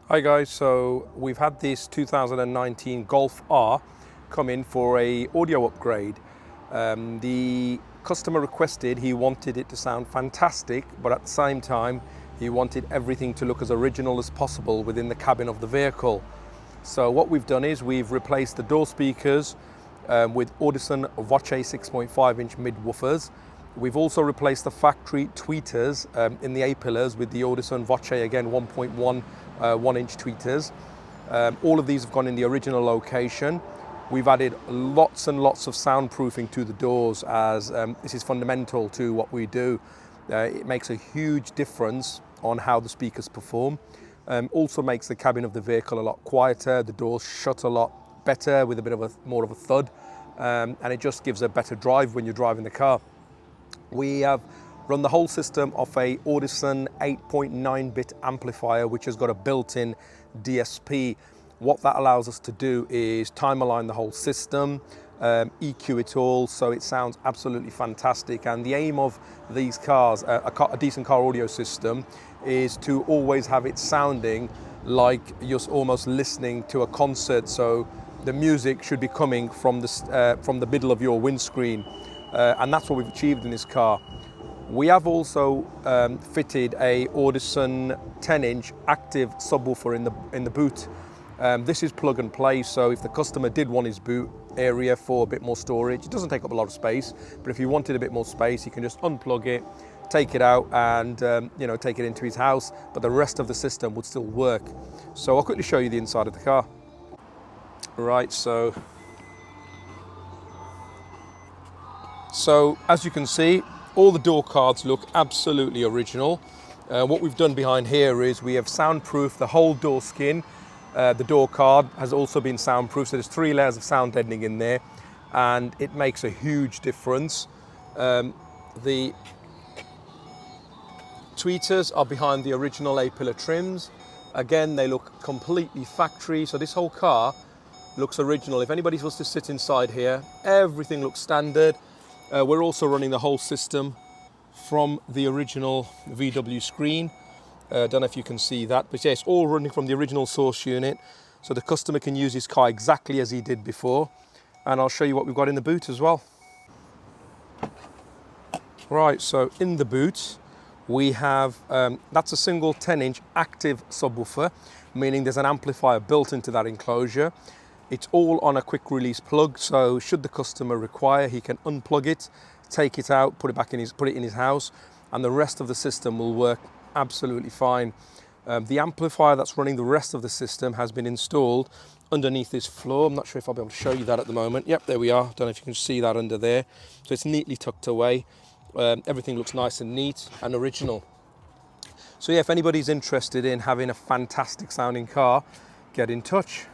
Hi guys, so we've had this 2019 Golf R come in for a audio upgrade. The customer requested he wanted it to sound fantastic, but at the same time he wanted everything to look as original as possible within the cabin of the vehicle. So what we've done is we've replaced the door speakers with Audison Voce 6.5-inch mid-woofers. We've also replaced the factory tweeters in the A-pillars with the Audison Voce, again 1.1 1-inch tweeters. All of these have gone in the original location. We've added lots and lots of soundproofing to the doors, as this is fundamental to what we do. It makes a huge difference on how the speakers perform. Also makes the cabin of the vehicle a lot quieter. The doors shut a lot better with a bit of more of a thud, and it just gives a better drive when you're driving the car. We have run the whole system off a Audison 8.9-bit amplifier, which has got a built-in DSP. What that allows us to do is time align the whole system, EQ it all, so it sounds absolutely fantastic. And the aim of these cars, a decent car audio system, is to always have it sounding like you're almost listening to a concert. So the music should be coming from the middle of your windscreen. And that's what we've achieved in this car. We have also fitted a Audison 10-inch active subwoofer in the boot. This is plug and play, so if the customer did want his boot area for a bit more storage, it doesn't take up a lot of space, but if you wanted a bit more space, you can just unplug it, take it out, and take it into his house, but the rest of the system would still work. So I'll quickly show you the inside of the car. Right, so as you can see, all the door cards look absolutely original. What we've done behind here is we have soundproofed the whole door skin. The door card has also been soundproofed, so there's 3 layers of sound deadening in there, and it makes a huge difference. The tweeters are behind the original A-pillar trims. Again, they look completely factory, so this whole car looks original. If anybody was to sit inside here, everything looks standard. We're also running the whole system from the original VW screen. Don't know if you can see that, but yeah, it's all running from the original source unit, so the customer can use his car exactly as he did before. And I'll show you what we've got in the boot as well. Right, so in the boot we have, that's a single 10-inch active subwoofer, meaning there's an amplifier built into that enclosure. It's all on a quick release plug, so should the customer require, he can unplug it, take it out, put it in his house, and the rest of the system will work absolutely fine. The amplifier that's running the rest of the system has been installed underneath this floor. I'm not sure if I'll be able to show you that at the moment. Yep, there we are. Don't know if you can see that under there. So it's neatly tucked away. Everything looks nice and neat and original. So yeah, if anybody's interested in having a fantastic sounding car, get in touch.